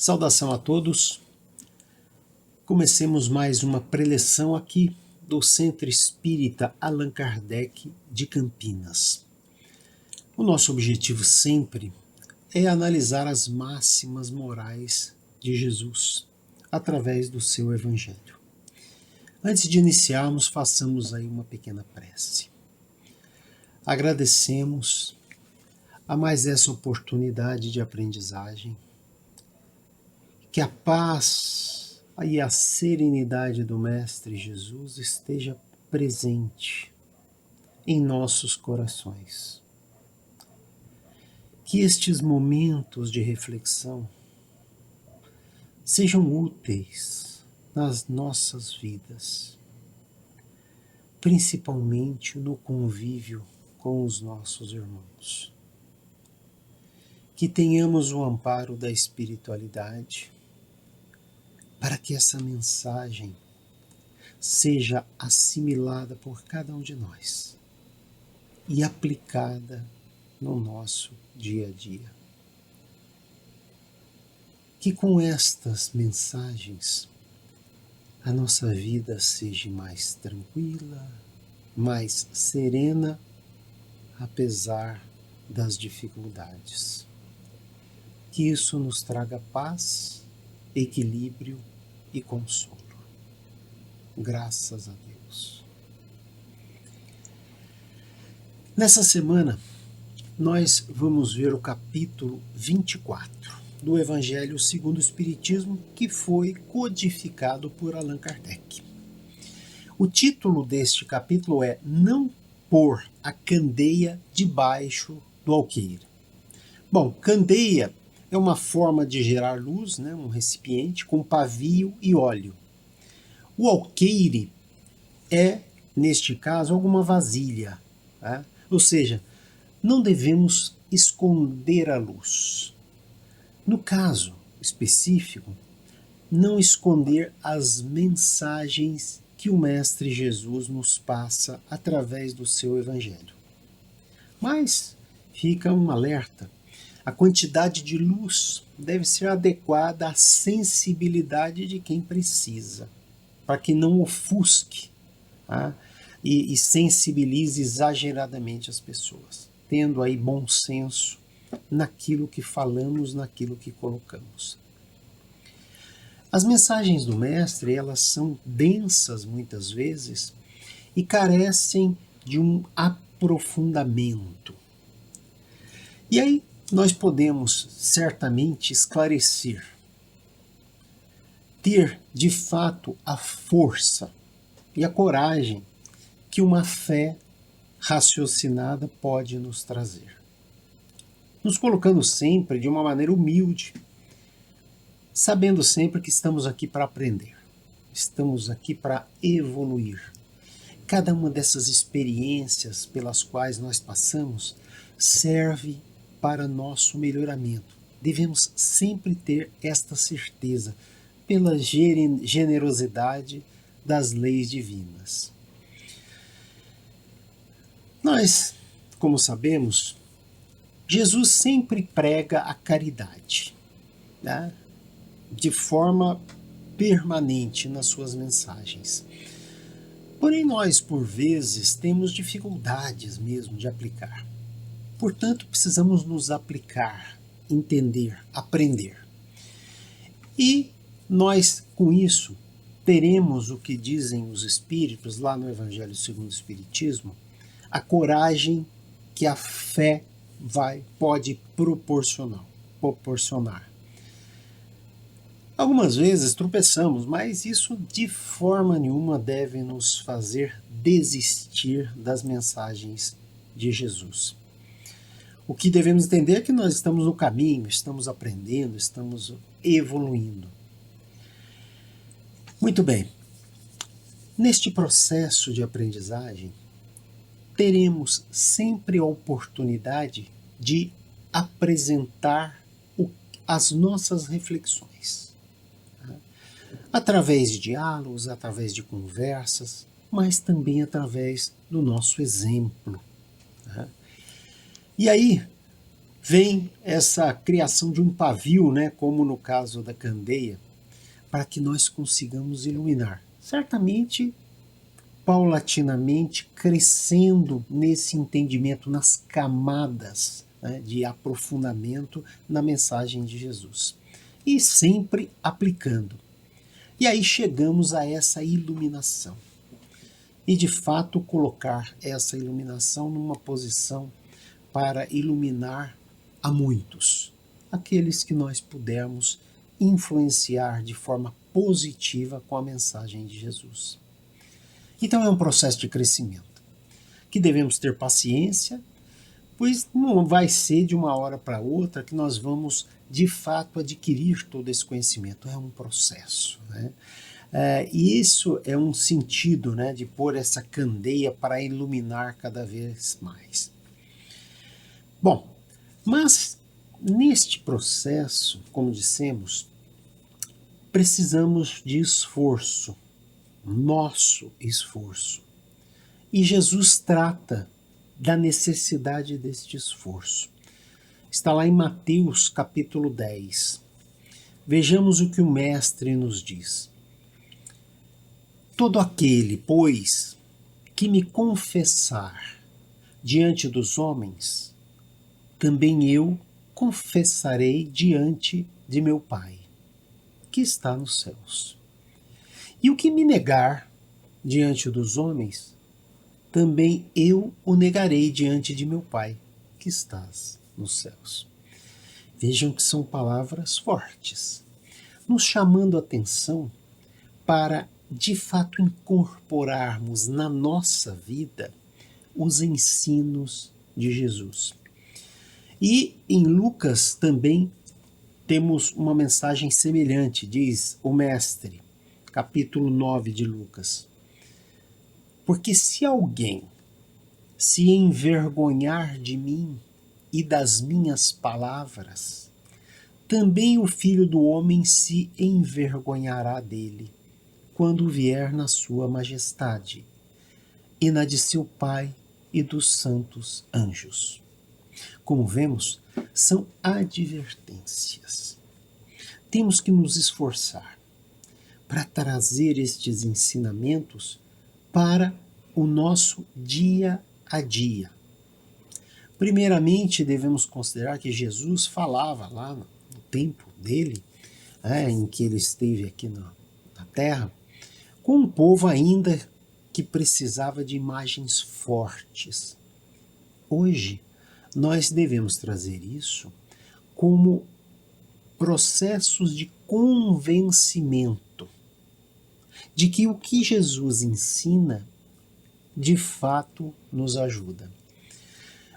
Saudação a todos. Comecemos mais uma preleção aqui do Centro Espírita Allan Kardec de Campinas. O nosso objetivo sempre é analisar as máximas morais de Jesus através do seu Evangelho. Antes de iniciarmos, façamos aí uma pequena prece. Agradecemos a mais essa oportunidade de aprendizagem. Que a paz e a serenidade do Mestre Jesus esteja presente em nossos corações. Que estes momentos de reflexão sejam úteis nas nossas vidas, principalmente no convívio com os nossos irmãos. Que tenhamos o amparo da espiritualidade, para que essa mensagem seja assimilada por cada um de nós e aplicada no nosso dia a dia. Que com estas mensagens a nossa vida seja mais tranquila, mais serena, apesar das dificuldades. Que isso nos traga paz, equilíbrio e consolo. Graças a Deus. Nessa semana, nós vamos ver o capítulo 24 do Evangelho segundo o Espiritismo, que foi codificado por Allan Kardec. O título deste capítulo é Não pôr a candeia debaixo do alqueire. Bom, candeia é uma forma de gerar luz, né? Um recipiente com pavio e óleo. O alqueire é, neste caso, alguma vasilha. Tá? Ou seja, não devemos esconder a luz. No caso específico, não esconder as mensagens que o Mestre Jesus nos passa através do seu Evangelho. Mas fica um alerta. A quantidade de luz deve ser adequada à sensibilidade de quem precisa, para que não ofusque, tá? e sensibilize exageradamente as pessoas, tendo aí bom senso naquilo que falamos, naquilo que colocamos. As mensagens do Mestre, elas são densas muitas vezes e carecem de um aprofundamento. E aí, nós podemos certamente esclarecer, ter de fato a força e a coragem que uma fé raciocinada pode nos trazer. Nos colocando sempre de uma maneira humilde, sabendo sempre que estamos aqui para aprender, estamos aqui para evoluir. Cada uma dessas experiências pelas quais nós passamos serve para nosso melhoramento. Devemos sempre ter esta certeza pela generosidade das leis divinas. Nós, como sabemos, Jesus sempre prega a caridade, né? De forma permanente nas suas mensagens. Porém, nós, por vezes, temos dificuldades mesmo de aplicar. Portanto, precisamos nos aplicar, entender, aprender. E nós, com isso, teremos o que dizem os Espíritos, lá no Evangelho segundo o Espiritismo, a coragem que a fé pode proporcionar. Algumas vezes tropeçamos, mas isso de forma nenhuma deve nos fazer desistir das mensagens de Jesus. O que devemos entender é que nós estamos no caminho, estamos aprendendo, estamos evoluindo. Muito bem. Neste processo de aprendizagem, teremos sempre a oportunidade de apresentar as nossas reflexões. Através de diálogos, através de conversas, mas também através do nosso exemplo. E aí, vem essa criação de um pavio, né, como no caso da candeia, para que nós consigamos iluminar. Certamente, paulatinamente, crescendo nesse entendimento, nas camadas, né, de aprofundamento na mensagem de Jesus. E sempre aplicando. E aí chegamos a essa iluminação. E de fato colocar essa iluminação numa posição para iluminar a muitos, aqueles que nós pudermos influenciar de forma positiva com a mensagem de Jesus. Então é um processo de crescimento, que devemos ter paciência, pois não vai ser de uma hora para outra que nós vamos de fato adquirir todo esse conhecimento. É um processo, né? E isso é um sentido, né, de pôr essa candeia para iluminar cada vez mais. Bom, mas neste processo, como dissemos, precisamos de esforço, nosso esforço. E Jesus trata da necessidade deste esforço. Está lá em Mateus capítulo 10. Vejamos o que o Mestre nos diz. Todo aquele, pois, que me confessar diante dos homens, também eu confessarei diante de meu Pai, que está nos céus. E o que me negar diante dos homens, também eu o negarei diante de meu Pai, que estás nos céus. Vejam que são palavras fortes, nos chamando a atenção para, de fato, incorporarmos na nossa vida os ensinos de Jesus. E em Lucas também temos uma mensagem semelhante, diz o Mestre, capítulo 9 de Lucas. Porque se alguém se envergonhar de mim e das minhas palavras, também o Filho do Homem se envergonhará dele, quando vier na sua majestade, e na de seu Pai e dos santos anjos. Como vemos, são advertências. Temos que nos esforçar para trazer estes ensinamentos para o nosso dia a dia. Primeiramente, devemos considerar que Jesus falava lá no tempo dele, em que ele esteve aqui na Terra, com um povo ainda que precisava de imagens fortes. Hoje, nós devemos trazer isso como processos de convencimento de que o que Jesus ensina, de fato, nos ajuda.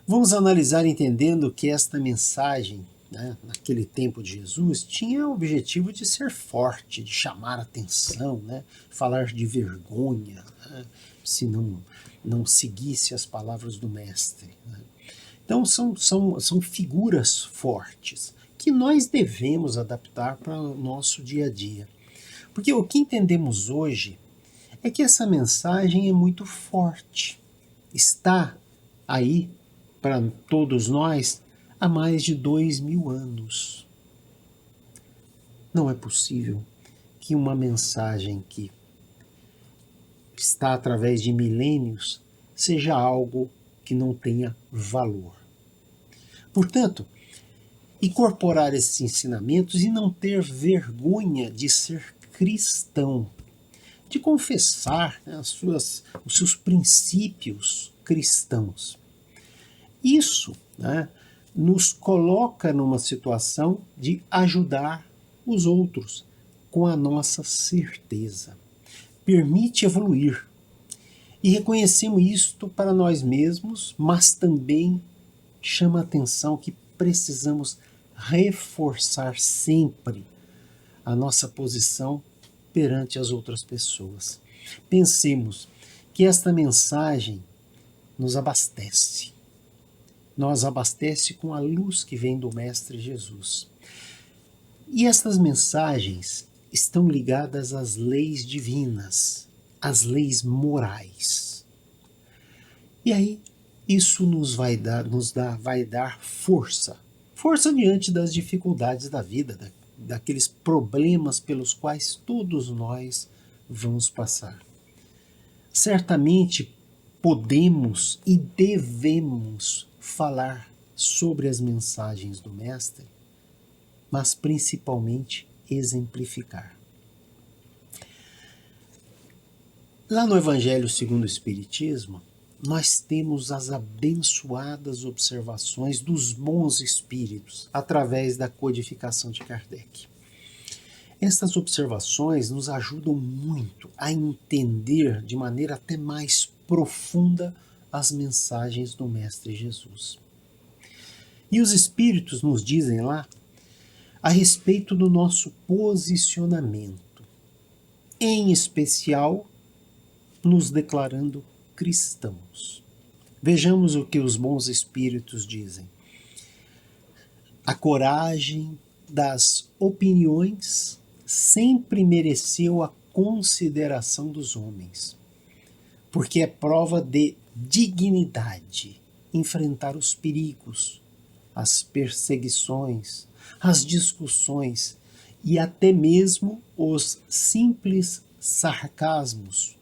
Vamos analisar entendendo que esta mensagem, né, naquele tempo de Jesus, tinha o objetivo de ser forte, de chamar atenção, né, falar de vergonha, né, se não seguisse as palavras do Mestre. Né. Então são figuras fortes que nós devemos adaptar para o nosso dia a dia. Porque o que entendemos hoje é que essa mensagem é muito forte. Está aí para todos nós há mais de 2000 anos. Não é possível que uma mensagem que está através de milênios seja algo que não tenha valor. Portanto, incorporar esses ensinamentos e não ter vergonha de ser cristão, de confessar, né, os seus princípios cristãos. Isso, né, nos coloca numa situação de ajudar os outros com a nossa certeza. Permite evoluir. E reconhecemos isto para nós mesmos, mas também chama a atenção que precisamos reforçar sempre a nossa posição perante as outras pessoas. Pensemos que esta mensagem nos abastece. Nos abastece com a luz que vem do Mestre Jesus. E estas mensagens estão ligadas às leis divinas, às leis morais. E aí, isso vai dar força Força diante das dificuldades da vida, daqueles problemas pelos quais todos nós vamos passar. Certamente podemos e devemos falar sobre as mensagens do Mestre, mas principalmente exemplificar. Lá no Evangelho segundo o Espiritismo, nós temos as abençoadas observações dos bons espíritos através da codificação de Kardec. Essas observações nos ajudam muito a entender de maneira até mais profunda as mensagens do Mestre Jesus. E os espíritos nos dizem lá a respeito do nosso posicionamento, em especial nos declarando cristãos. Vejamos o que os bons espíritos dizem. A coragem das opiniões sempre mereceu a consideração dos homens, porque é prova de dignidade enfrentar os perigos, as perseguições, as discussões e até mesmo os simples sarcasmos,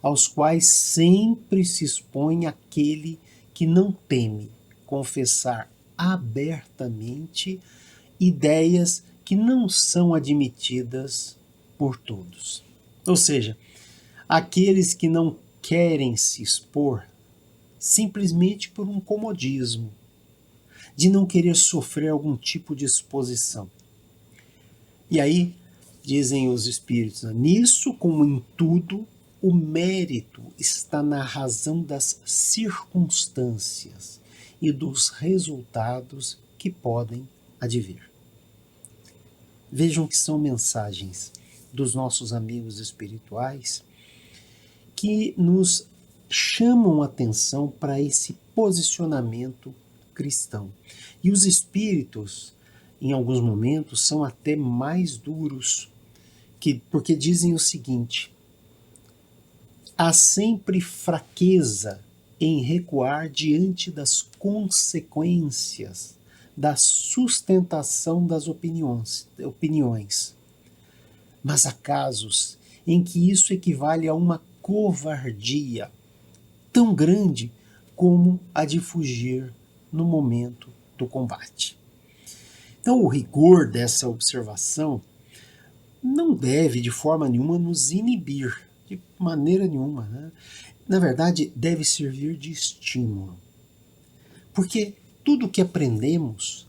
aos quais sempre se expõe aquele que não teme confessar abertamente ideias que não são admitidas por todos. Ou seja, aqueles que não querem se expor simplesmente por um comodismo, de não querer sofrer algum tipo de exposição. E aí, dizem os espíritos, nisso como em tudo, o mérito está na razão das circunstâncias e dos resultados que podem advir. Vejam que são mensagens dos nossos amigos espirituais que nos chamam a atenção para esse posicionamento cristão. E os espíritos, em alguns momentos, são até mais duros, porque dizem o seguinte: há sempre fraqueza em recuar diante das consequências da sustentação das opiniões. Mas há casos em que isso equivale a uma covardia tão grande como a de fugir no momento do combate. Então, o rigor dessa observação não deve, de forma nenhuma, nos inibir, de maneira nenhuma, né? Na verdade, deve servir de estímulo. Porque tudo o que aprendemos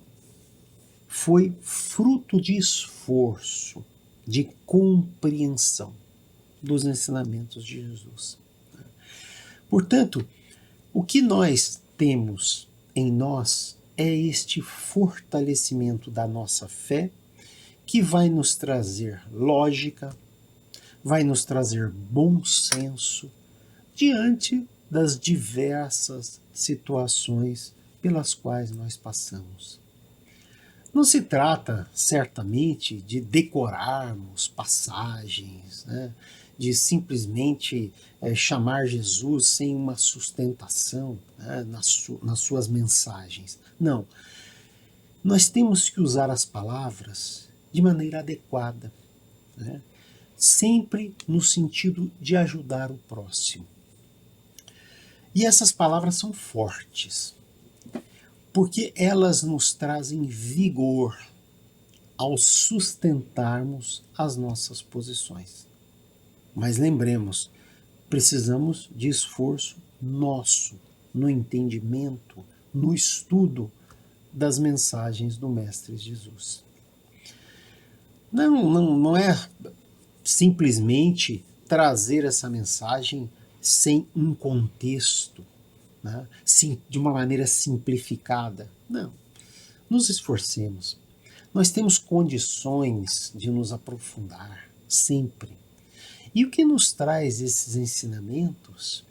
foi fruto de esforço, de compreensão dos ensinamentos de Jesus. Portanto, o que nós temos em nós é este fortalecimento da nossa fé, que vai nos trazer lógica, vai nos trazer bom senso diante das diversas situações pelas quais nós passamos. Não se trata, certamente, de decorarmos passagens, né? De simplesmente chamar Jesus sem uma sustentação, né, nas suas mensagens. Não. Nós temos que usar as palavras de maneira adequada, né? Sempre no sentido de ajudar o próximo. E essas palavras são fortes, porque elas nos trazem vigor ao sustentarmos as nossas posições. Mas lembremos, precisamos de esforço nosso, no entendimento, no estudo das mensagens do Mestre Jesus. Não é simplesmente trazer essa mensagem sem um contexto, né? De uma maneira simplificada. Não. Nos esforcemos. Nós temos condições de nos aprofundar, sempre. E o que nos traz esses ensinamentos,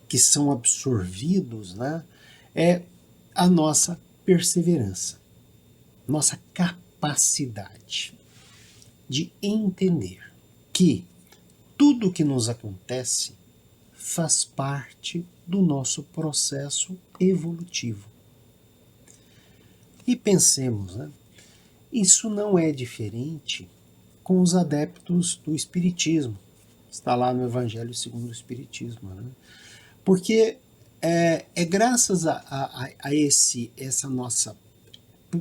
que são absorvidos, né, é a nossa perseverança, nossa capacidade de entender que tudo o que nos acontece faz parte do nosso processo evolutivo. E pensemos, né? Isso não é diferente com os adeptos do Espiritismo. Está lá no Evangelho segundo o Espiritismo. Né? Porque é graças a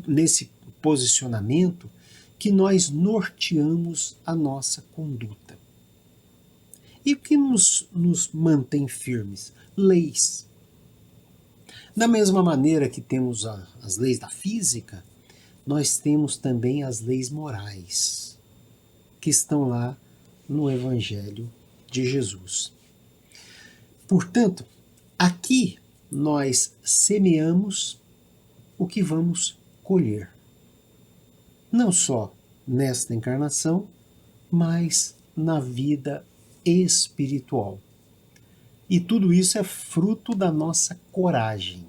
nesse posicionamento que nós norteamos a nossa conduta. E o que nos mantém firmes? Leis. Da mesma maneira que temos as leis da física, nós temos também as leis morais, que estão lá no Evangelho de Jesus. Portanto, aqui nós semeamos o que vamos colher. Não só nesta encarnação, mas na vida espiritual. E tudo isso é fruto da nossa coragem.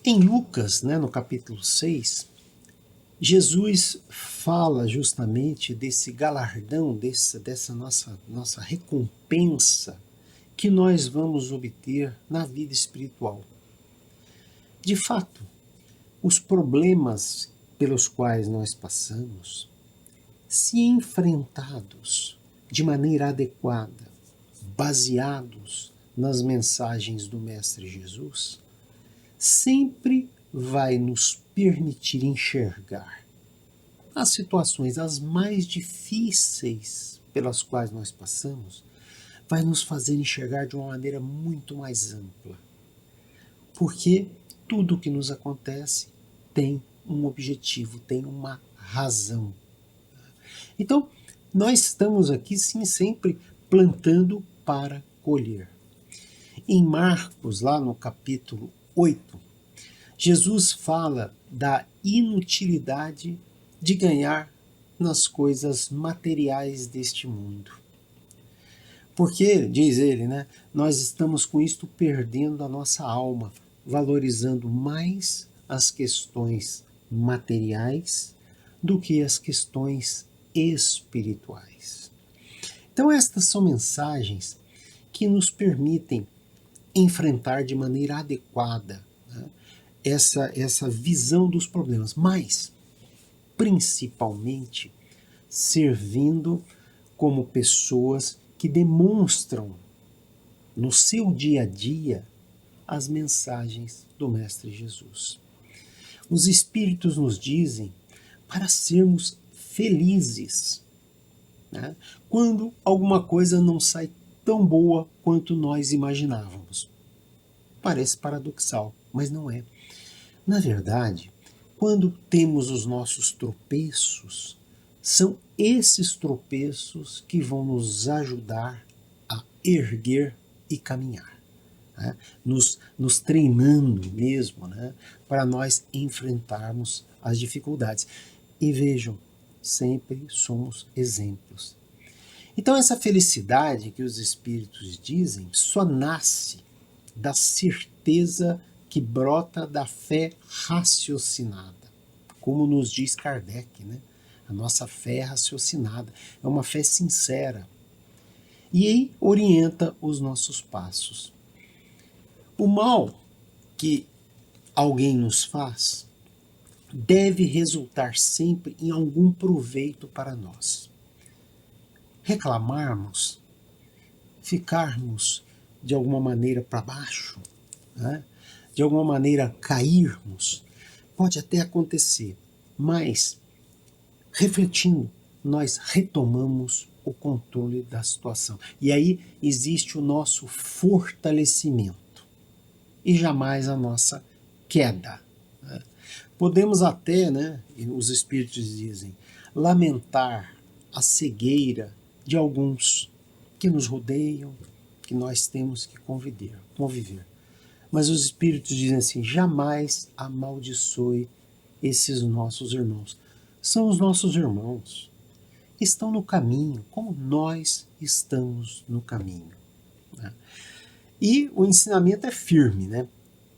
Em Lucas, no capítulo 6, Jesus fala justamente desse galardão, dessa nossa recompensa que nós vamos obter na vida espiritual. De fato, os problemas pelos quais nós passamos, se enfrentados de maneira adequada, baseados nas mensagens do Mestre Jesus, sempre vai nos permitir enxergar as situações as mais difíceis pelas quais nós passamos, vai nos fazer enxergar de uma maneira muito mais ampla. Porque tudo o que nos acontece tem um objetivo, tem uma razão. Então, nós estamos aqui sim sempre plantando para colher. Em Marcos, lá no capítulo 8, Jesus fala da inutilidade de ganhar nas coisas materiais deste mundo. Porque, diz ele, nós estamos com isto perdendo a nossa alma, valorizando mais as questões materiais do que as questões espirituais. Então estas são mensagens que nos permitem enfrentar de maneira adequada essa visão dos problemas, mas principalmente servindo como pessoas que demonstram no seu dia a dia as mensagens do Mestre Jesus. Os Espíritos nos dizem para sermos felizes, quando alguma coisa não sai tão boa quanto nós imaginávamos. Parece paradoxal, mas não é. Na verdade, quando temos os nossos tropeços, são esses tropeços que vão nos ajudar a erguer e caminhar, nos treinando mesmo, para nós enfrentarmos as dificuldades. E vejam, sempre somos exemplos. Então essa felicidade que os Espíritos dizem só nasce da certeza que brota da fé raciocinada, como nos diz Kardec, A nossa fé é raciocinada, é uma fé sincera. E aí orienta os nossos passos. O mal que alguém nos faz deve resultar sempre em algum proveito para nós. Reclamarmos, ficarmos de alguma maneira para baixo, de alguma maneira cairmos, pode até acontecer, mas refletindo, nós retomamos o controle da situação. E aí existe o nosso fortalecimento e jamais a nossa queda. Podemos até, os Espíritos dizem, lamentar a cegueira de alguns que nos rodeiam, que nós temos que conviver. Mas os Espíritos dizem assim, jamais amaldiçoe esses nossos irmãos. São os nossos irmãos. Estão no caminho, como nós estamos no caminho. E o ensinamento é firme,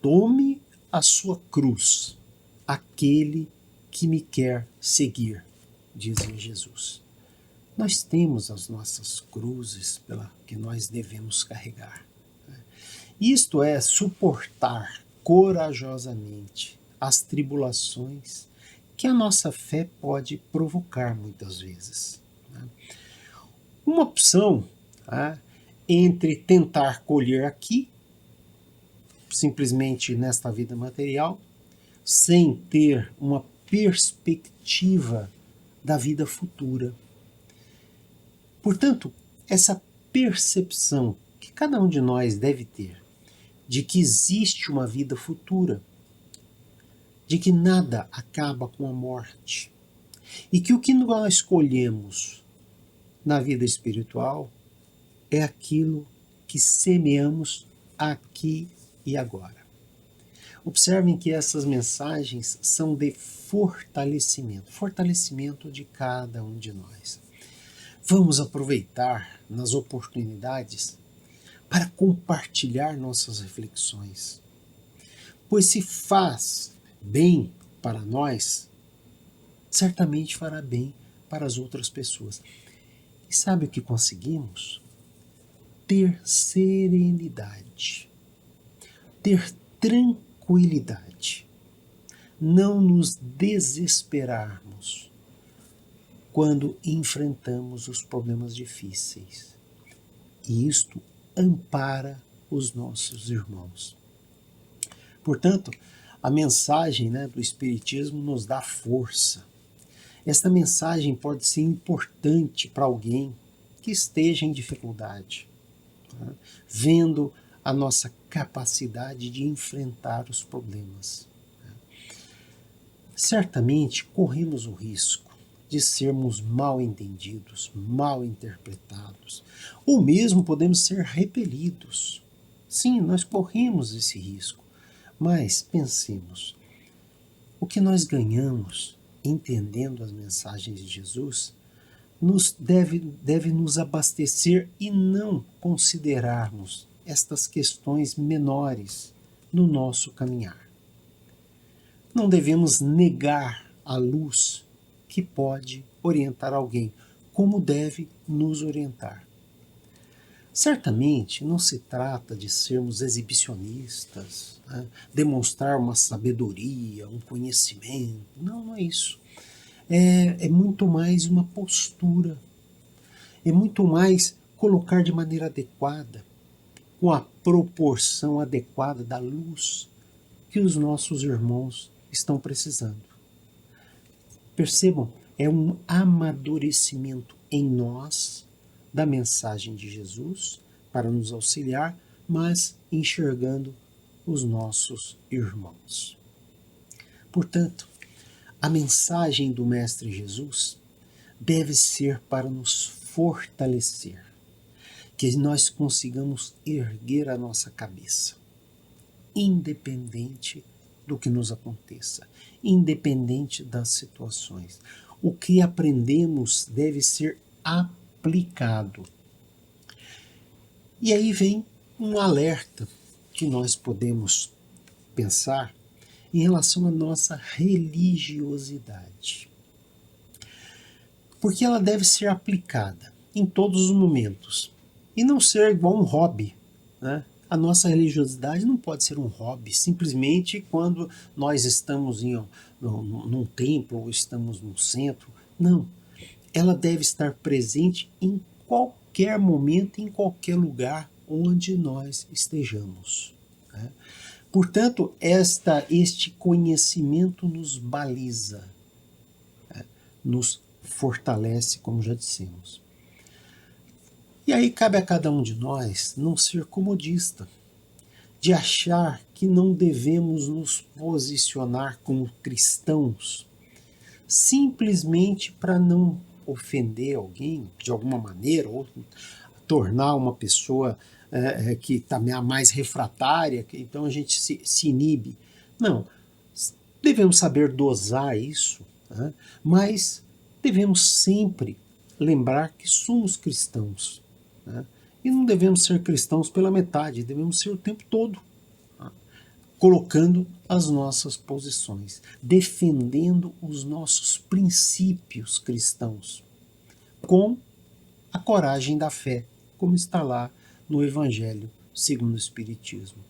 Tome a sua cruz, aquele que me quer seguir, dizia Jesus. Nós temos as nossas cruzes pela que nós devemos carregar. Isto é suportar corajosamente as tribulações que a nossa fé pode provocar muitas vezes. Uma opção entre tentar colher aqui, simplesmente nesta vida material, sem ter uma perspectiva da vida futura. Portanto, essa percepção que cada um de nós deve ter de que existe uma vida futura, de que nada acaba com a morte, e que o que nós escolhemos na vida espiritual é aquilo que semeamos aqui e agora. Observem que essas mensagens são de fortalecimento de cada um de nós. Vamos aproveitar nas oportunidades para compartilhar nossas reflexões, pois se faz bem para nós, certamente fará bem para as outras pessoas. E sabe o que conseguimos? Ter serenidade, ter tranquilidade, não nos desesperarmos quando enfrentamos os problemas difíceis. E isto ampara os nossos irmãos. Portanto, a mensagem do Espiritismo nos dá força. Esta mensagem pode ser importante para alguém que esteja em dificuldade, vendo a nossa capacidade de enfrentar os problemas. Certamente corremos o risco de sermos mal entendidos, mal interpretados, ou mesmo podemos ser repelidos. Sim, nós corremos esse risco, mas pensemos, o que nós ganhamos entendendo as mensagens de Jesus deve nos abastecer e não considerarmos estas questões menores no nosso caminhar. Não devemos negar a luz que pode orientar alguém, como deve nos orientar. Certamente não se trata de sermos exibicionistas, demonstrar uma sabedoria, um conhecimento. Não é isso. É muito mais uma postura. É muito mais colocar de maneira adequada, com a proporção adequada da luz que os nossos irmãos estão precisando. Percebam, é um amadurecimento em nós da mensagem de Jesus para nos auxiliar, mas enxergando os nossos irmãos. Portanto, a mensagem do Mestre Jesus deve ser para nos fortalecer, que nós consigamos erguer a nossa cabeça, independente do que nos aconteça, independente das situações. O que aprendemos deve ser aplicado. E aí vem um alerta que nós podemos pensar em relação à nossa religiosidade. Porque ela deve ser aplicada em todos os momentos e não ser igual um hobby, né? A nossa religiosidade não pode ser um hobby, simplesmente quando nós estamos num templo ou estamos num centro. Não, ela deve estar presente em qualquer momento, em qualquer lugar onde nós estejamos. Né? Portanto, este conhecimento nos baliza, nos fortalece, como já dissemos. E aí cabe a cada um de nós não ser comodista, de achar que não devemos nos posicionar como cristãos, simplesmente para não ofender alguém de alguma maneira, ou tornar uma pessoa que está mais refratária, então a gente se inibe. Não, devemos saber dosar isso, mas devemos sempre lembrar que somos cristãos. E não devemos ser cristãos pela metade, devemos ser o tempo todo, colocando as nossas posições, defendendo os nossos princípios cristãos, com a coragem da fé, como está lá no Evangelho segundo o Espiritismo.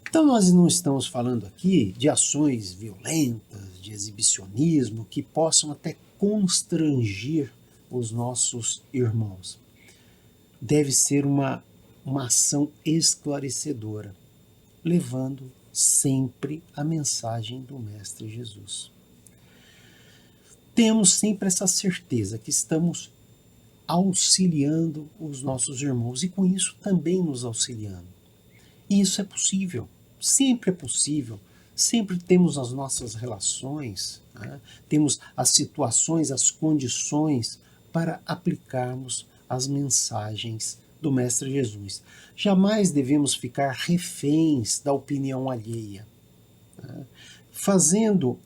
Então nós não estamos falando aqui de ações violentas, de exibicionismo, que possam até constranger os nossos irmãos. Deve ser uma ação esclarecedora, levando sempre a mensagem do Mestre Jesus. Temos sempre essa certeza que estamos auxiliando os nossos irmãos e com isso também nos auxiliando. E isso é possível, sempre é possível. Sempre temos as nossas relações, né? Temos as situações, as condições para aplicarmos as mensagens do Mestre Jesus. Jamais devemos ficar reféns da opinião alheia, né? Fazendo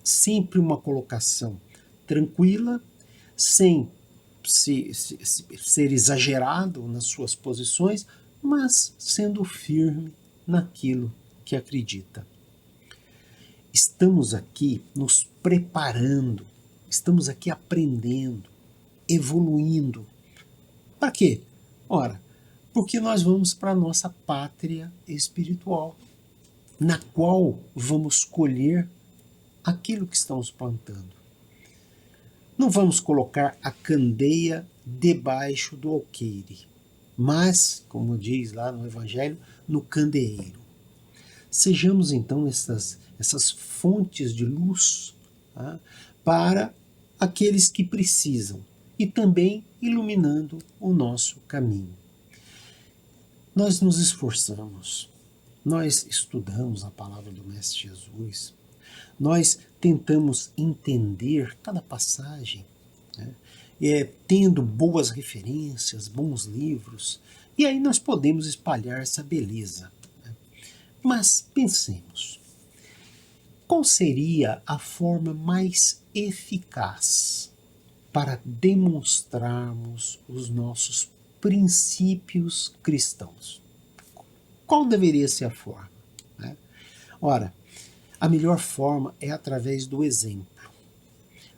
sempre uma colocação tranquila, sem ser exagerado nas suas posições, mas sendo firme naquilo que acredita. Estamos aqui nos preparando, estamos aqui aprendendo, evoluindo. Para quê? Ora, porque nós vamos para a nossa pátria espiritual, na qual vamos colher aquilo que estamos plantando. Não vamos colocar a candeia debaixo do alqueire, mas, como diz lá no Evangelho, no candeeiro. Sejamos então essas fontes de luz, tá, para aqueles que precisam e também iluminando o nosso caminho. Nós nos esforçamos, nós estudamos a palavra do Mestre Jesus, nós tentamos entender cada passagem, né, tendo boas referências, bons livros, e aí nós podemos espalhar essa beleza. Mas pensemos, qual seria a forma mais eficaz para demonstrarmos os nossos princípios cristãos? Qual deveria ser a forma, né? Ora, a melhor forma é através do exemplo.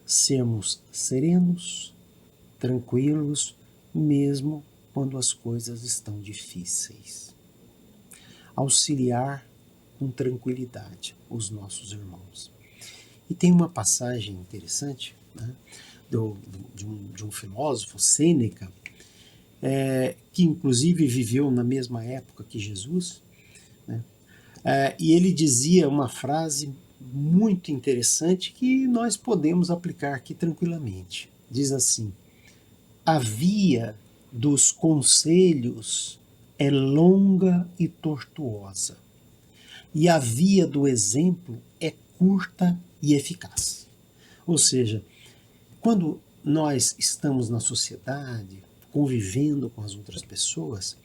Sermos serenos, tranquilos, mesmo quando as coisas estão difíceis. Auxiliar com tranquilidade os nossos irmãos. E tem uma passagem interessante, né, de um filósofo, Sêneca, que inclusive viveu na mesma época que Jesus, né, e ele dizia uma frase muito interessante que nós podemos aplicar aqui tranquilamente. Diz assim: a via dos conselhos é longa e tortuosa, e a via do exemplo é curta e eficaz. Ou seja, quando nós estamos na sociedade, convivendo com as outras pessoas,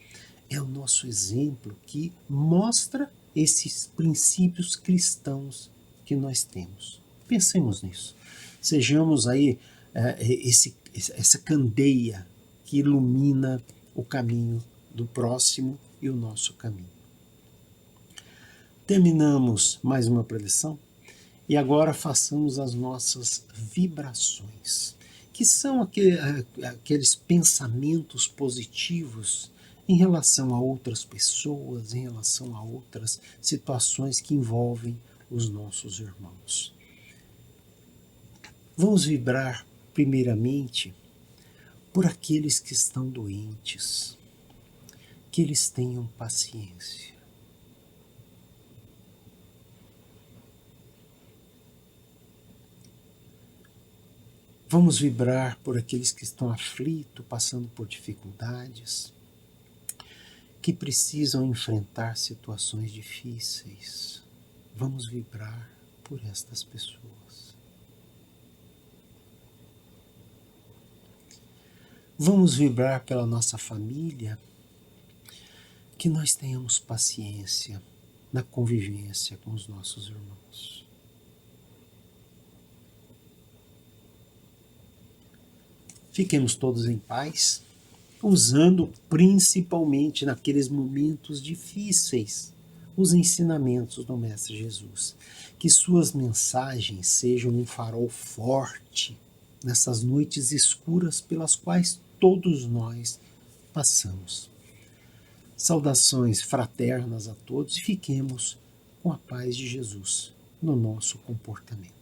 é o nosso exemplo que mostra esses princípios cristãos que nós temos. Pensemos nisso. Sejamos aí essa candeia que ilumina o caminho do próximo e o nosso caminho. Terminamos mais uma preleção e agora façamos as nossas vibrações, que são aqueles pensamentos positivos em relação a outras pessoas, em relação a outras situações que envolvem os nossos irmãos. Vamos vibrar primeiramente por aqueles que estão doentes, que eles tenham paciência. Vamos vibrar por aqueles que estão aflitos, passando por dificuldades, que precisam enfrentar situações difíceis. Vamos vibrar por estas pessoas. Vamos vibrar pela nossa família, que nós tenhamos paciência na convivência com os nossos irmãos. Fiquemos todos em paz, usando principalmente naqueles momentos difíceis os ensinamentos do Mestre Jesus. Que suas mensagens sejam um farol forte nessas noites escuras pelas quais todos nós passamos. Saudações fraternas a todos e fiquemos com a paz de Jesus no nosso comportamento.